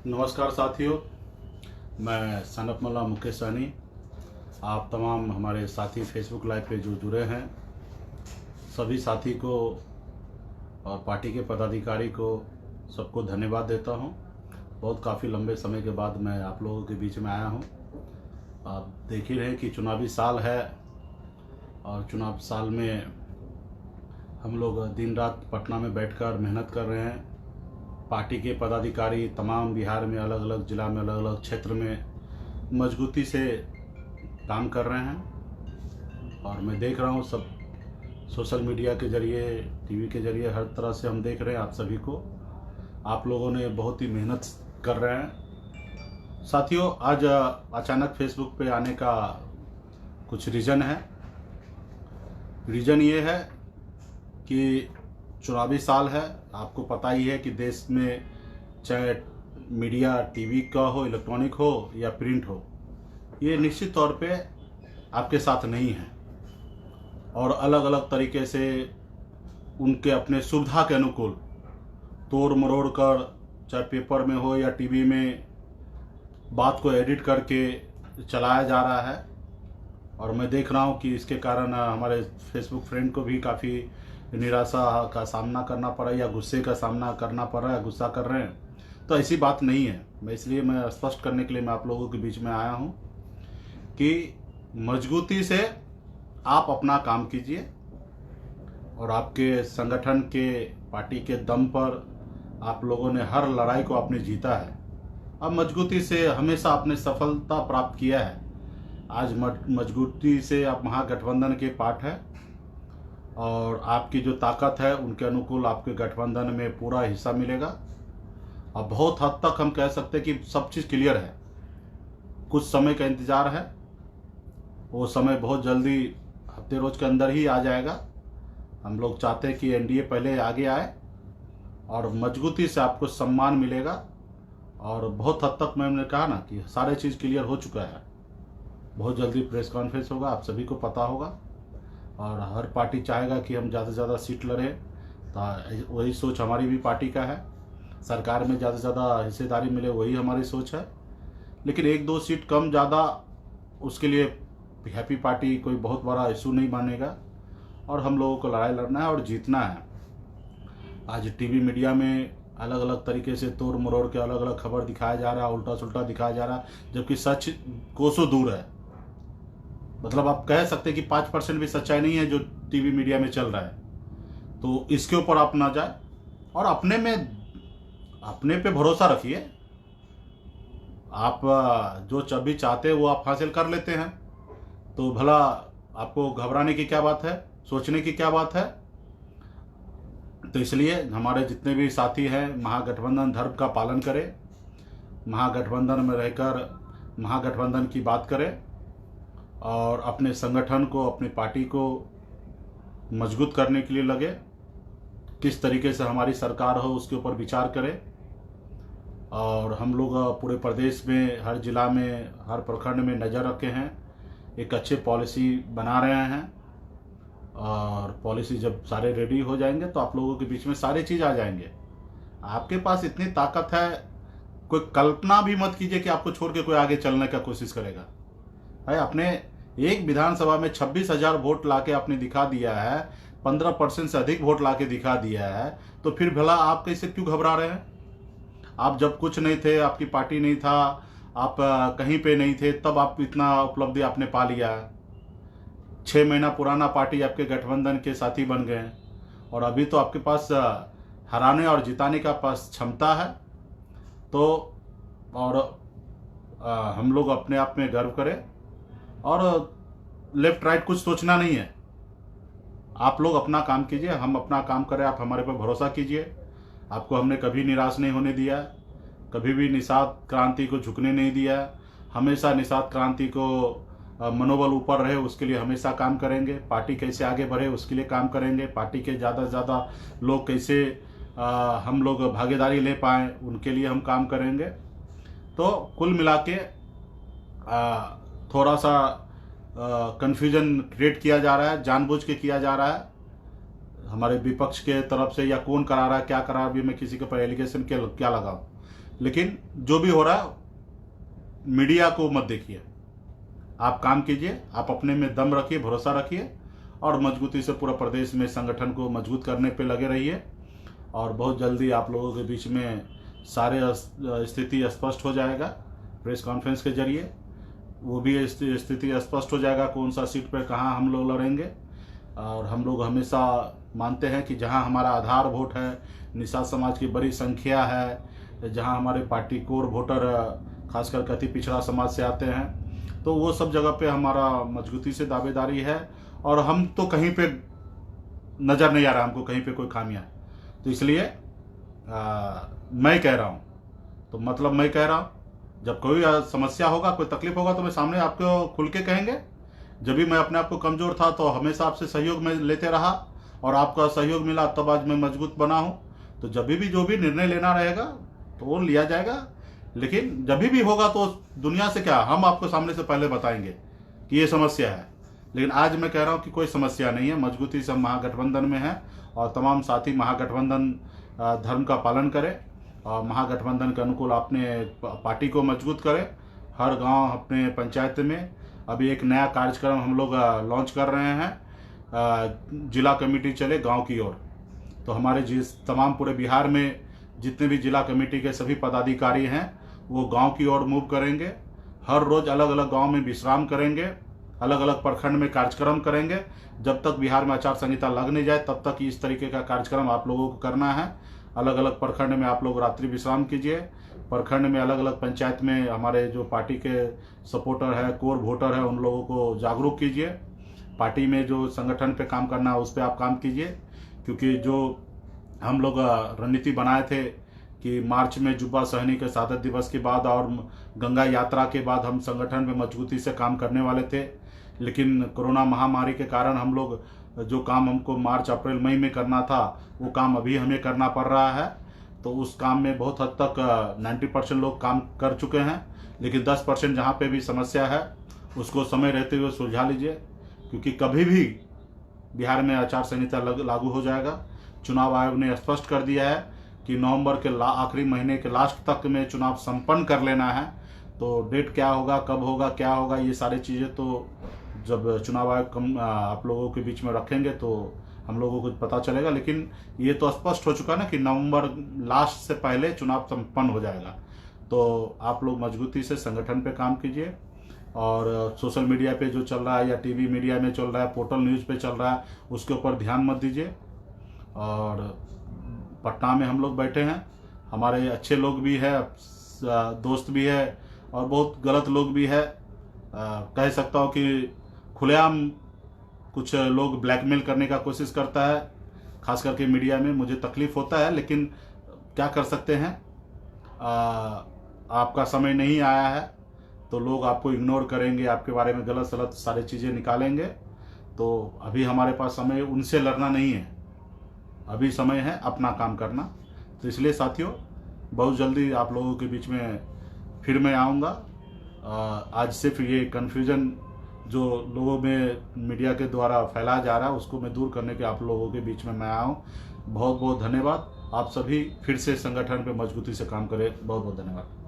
नमस्कार साथियों, मैं सनत मल्ला मुकेश सहनी। आप तमाम हमारे साथी फेसबुक लाइव पे जो जुड़े हैं, सभी साथी को और पार्टी के पदाधिकारी को सबको धन्यवाद देता हूं। बहुत काफ़ी लंबे समय के बाद मैं आप लोगों के बीच में आया हूं। आप देख ही रहे कि चुनावी साल है और चुनाव साल में हम लोग दिन रात पटना में बैठकर मेहनत कर रहे हैं। पार्टी के पदाधिकारी तमाम बिहार में अलग अलग ज़िला में अलग अलग क्षेत्र में मजबूती से काम कर रहे हैं और मैं देख रहा हूँ सब सोशल मीडिया के ज़रिए, टीवी के ज़रिए, हर तरह से हम देख रहे हैं। आप सभी को, आप लोगों ने बहुत ही मेहनत कर रहे हैं। साथियों, आज अचानक फेसबुक पे आने का कुछ रीज़न है। रीज़न ये है कि चुनावी साल है। आपको पता ही है कि देश में चाहे मीडिया टीवी का हो, इलेक्ट्रॉनिक हो या प्रिंट हो, ये निश्चित तौर पे आपके साथ नहीं है और अलग अलग तरीके से उनके अपने सुविधा के अनुकूल तोड़ मरोड़ कर, चाहे पेपर में हो या टीवी में, बात को एडिट करके चलाया जा रहा है। और मैं देख रहा हूँ कि इसके कारण हमारे फेसबुक फ्रेंड को भी काफ़ी निराशा का सामना करना पड़ा या गुस्से का सामना करना पड़ रहा है, गुस्सा कर रहे हैं। तो ऐसी बात नहीं है। मैं स्पष्ट करने के लिए मैं आप लोगों के बीच में आया हूँ कि मजबूती से आप अपना काम कीजिए और आपके संगठन के, पार्टी के दम पर आप लोगों ने हर लड़ाई को आपने जीता है। अब मजबूती से हमेशा आपने सफलता प्राप्त किया है। आज मजबूती से आप महागठबंधन के पार्ट है और आपकी जो ताकत है उनके अनुकूल आपके गठबंधन में पूरा हिस्सा मिलेगा। अब बहुत हद तक हम कह सकते हैं कि सब चीज़ क्लियर है। कुछ समय का इंतज़ार है, वो समय बहुत जल्दी हफ्ते रोज के अंदर ही आ जाएगा। हम लोग चाहते हैं कि एनडीए पहले आगे आए और मजबूती से आपको सम्मान मिलेगा। और बहुत हद तक मैंने कहा ना कि सारे चीज़ क्लियर हो चुका है। बहुत जल्दी प्रेस कॉन्फ्रेंस होगा, आप सभी को पता होगा। और हर पार्टी चाहेगा कि हम ज़्यादा से ज़्यादा सीट लड़ें, तो वही सोच हमारी भी पार्टी का है। सरकार में ज़्यादा से ज़्यादा हिस्सेदारी मिले, वही हमारी सोच है। लेकिन एक दो सीट कम ज़्यादा, उसके लिए हैप्पी पार्टी कोई बहुत बड़ा इशू नहीं मानेगा। और हम लोगों को लड़ाई लड़ना है और जीतना है। आज टीवी मीडिया में अलग अलग तरीके से तोड़ मरोड़ के अलग अलग खबर दिखाया जा रहा है, उल्टा सुल्टा दिखाया जा रहा है, जबकि सच कोसों दूर है। मतलब आप कह सकते हैं कि 5% भी सच्चाई नहीं है जो टीवी मीडिया में चल रहा है। तो इसके ऊपर आप ना जाए और अपने पे भरोसा रखिए। आप जो भी चाहते हैं वो आप हासिल कर लेते हैं, तो भला आपको घबराने की क्या बात है, सोचने की क्या बात है। तो इसलिए हमारे जितने भी साथी हैं, महागठबंधन धर्म का पालन करें, महागठबंधन में रहकर महागठबंधन की बात करें और अपने संगठन को, अपनी पार्टी को मजबूत करने के लिए लगे। किस तरीके से हमारी सरकार हो उसके ऊपर विचार करें। और हम लोग पूरे प्रदेश में, हर जिला में, हर प्रखंड में नज़र रखे हैं, एक अच्छे पॉलिसी बना रहे हैं। और पॉलिसी जब सारे रेडी हो जाएंगे तो आप लोगों के बीच में सारी चीज़ आ जाएंगे। आपके पास इतनी ताकत है, कोई कल्पना भी मत कीजिए कि आपको छोड़ के कोई आगे चलने का कोशिश करेगा। भाई, अपने एक विधानसभा में 26,000 वोट लाके आपने दिखा दिया है, 15% से अधिक वोट लाके दिखा दिया है, तो फिर भला आप कैसे क्यों घबरा रहे हैं? आप जब कुछ नहीं थे, आपकी पार्टी नहीं था, आप कहीं पे नहीं थे, तब आप इतना उपलब्धि आपने पा लिया है। 6 महीना पुराना पार्टी आपके गठबंधन के साथी बन गए हैं और अभी तो आपके पास हराने और जिताने का पास क्षमता है। तो और हम लोग अपने आप में गर्व करें और लेफ्ट राइट कुछ सोचना नहीं है। आप लोग अपना काम कीजिए, हम अपना काम करें, आप हमारे पर भरोसा कीजिए। आपको हमने कभी निराश नहीं होने दिया, कभी भी निषाद क्रांति को झुकने नहीं दिया। हमेशा निषाद क्रांति को मनोबल ऊपर रहे उसके लिए हमेशा काम करेंगे। पार्टी कैसे आगे बढ़े उसके लिए काम करेंगे। पार्टी के ज़्यादा से ज़्यादा लोग कैसे हम लोग भागीदारी ले पाएँ उनके लिए हम काम करेंगे। तो कुल मिला के थोड़ा सा कन्फ्यूजन क्रिएट किया जा रहा है, जानबूझ के किया जा रहा है हमारे विपक्ष के तरफ से, या कौन करा रहा है, क्या करा रहा है, अभी मैं किसी के ऊपर एलिगेशन क्या लगाऊं। लेकिन जो भी हो रहा है मीडिया को मत देखिए, आप काम कीजिए, आप अपने में दम रखिए, भरोसा रखिए और मजबूती से पूरा प्रदेश में संगठन को मजबूत करने पे लगे रहिए। और बहुत जल्दी आप लोगों के बीच में सारे स्थिति स्पष्ट हो जाएगा प्रेस कॉन्फ्रेंस के जरिए। वो भी स्थिति स्पष्ट हो जाएगा कौन सा सीट पर कहाँ हम लोग लड़ेंगे। और हम लोग हमेशा मानते हैं कि जहाँ हमारा आधार वोट है, निषाद समाज की बड़ी संख्या है, जहाँ हमारे पार्टी कोर वोटर खासकर अति पिछड़ा समाज से आते हैं, तो वो सब जगह पे हमारा मजबूती से दावेदारी है। और हम तो कहीं पे नज़र नहीं आ रहा हमको कहीं पे कोई खामियां, तो इसलिए मैं कह रहा हूँ, तो मतलब मैं कह रहा हूँ जब कोई समस्या होगा, कोई तकलीफ होगा तो मैं सामने आपको खुल के कहेंगे। जब भी मैं अपने आप को कमज़ोर था तो हमेशा आपसे सहयोग में लेते रहा और आपका सहयोग मिला, तब आज मैं मजबूत बना हूँ। तो जब भी जो भी निर्णय लेना रहेगा तो वो लिया जाएगा, लेकिन जब भी होगा तो दुनिया से क्या, हम आपको सामने से पहले बताएंगे कि ये समस्या है। लेकिन आज मैं कह रहा हूँ कि कोई समस्या नहीं है, मजबूती से हम महागठबंधन में हैं और तमाम साथी महागठबंधन धर्म का पालन करें और महागठबंधन के अनुकूल अपने पार्टी को मजबूत करें। हर गांव, अपने पंचायत में अभी एक नया कार्यक्रम हम लोग लॉन्च कर रहे हैं, जिला कमेटी चले गांव की ओर। तो हमारे जिस तमाम पूरे बिहार में जितने भी जिला कमेटी के सभी पदाधिकारी हैं वो गांव की ओर मूव करेंगे। हर रोज़ अलग अलग गांव में विश्राम करेंगे, अलग अलग प्रखंड में कार्यक्रम करेंगे। जब तक बिहार में आचार संहिता लग नहीं जाए तब तक इस तरीके का कार्यक्रम आप लोगों को करना है। अलग अलग प्रखंड में आप लोग रात्रि विश्राम कीजिए। प्रखंड में अलग अलग पंचायत में हमारे जो पार्टी के सपोर्टर है, कोर वोटर है, उन लोगों को जागरूक कीजिए। पार्टी में जो संगठन पे काम करना है उस पर आप काम कीजिए, क्योंकि जो हम लोग रणनीति बनाए थे कि मार्च में जुब्बा सहनी के शहादत दिवस के बाद और गंगा यात्रा के बाद हम संगठन में मजबूती से काम करने वाले थे, लेकिन कोरोना महामारी के कारण हम लोग जो काम हमको मार्च, अप्रैल, मई में करना था वो काम अभी हमें करना पड़ रहा है। तो उस काम में बहुत हद तक 90% लोग काम कर चुके हैं, लेकिन 10% जहाँ पे भी समस्या है उसको समय रहते हुए सुलझा लीजिए, क्योंकि कभी भी बिहार में आचार संहिता लागू हो जाएगा। चुनाव आयोग ने स्पष्ट कर दिया है कि नवंबर के आखिरी महीने के लास्ट तक में चुनाव संपन्न कर लेना है। तो डेट क्या होगा, कब होगा, क्या होगा, ये सारी चीज़ें तो जब चुनाव आयोग आप लोगों के बीच में रखेंगे तो हम लोगों को पता चलेगा। लेकिन ये तो स्पष्ट हो चुका ना कि नवंबर लास्ट से पहले चुनाव संपन्न हो जाएगा। तो आप लोग मजबूती से संगठन पे काम कीजिए और सोशल मीडिया पे जो चल रहा है या टीवी मीडिया में चल रहा है, पोर्टल न्यूज़ पे चल रहा है, उसके ऊपर ध्यान मत दीजिए। और पटना में हम लोग बैठे हैं, हमारे अच्छे लोग भी है, दोस्त भी है और बहुत गलत लोग भी है। कह सकता हूँ कि खुलेआम कुछ लोग ब्लैकमेल करने का कोशिश करता है, खास करके मीडिया में। मुझे तकलीफ़ होता है, लेकिन क्या कर सकते हैं, आपका समय नहीं आया है तो लोग आपको इग्नोर करेंगे, आपके बारे में गलत सलत सारी चीज़ें निकालेंगे। तो अभी हमारे पास समय उनसे लड़ना नहीं है, अभी समय है अपना काम करना। तो इसलिए साथियों, बहुत जल्दी आप लोगों के बीच में फिर मैं आऊँगा। आज सिर्फ ये कन्फ्यूज़न जो लोगों में मीडिया के द्वारा फैलाया जा रहा है उसको मैं दूर करने के आप लोगों के बीच में मैं आया हूँ। बहुत बहुत धन्यवाद। आप सभी फिर से संगठन पे मजबूती से काम करें। बहुत बहुत धन्यवाद।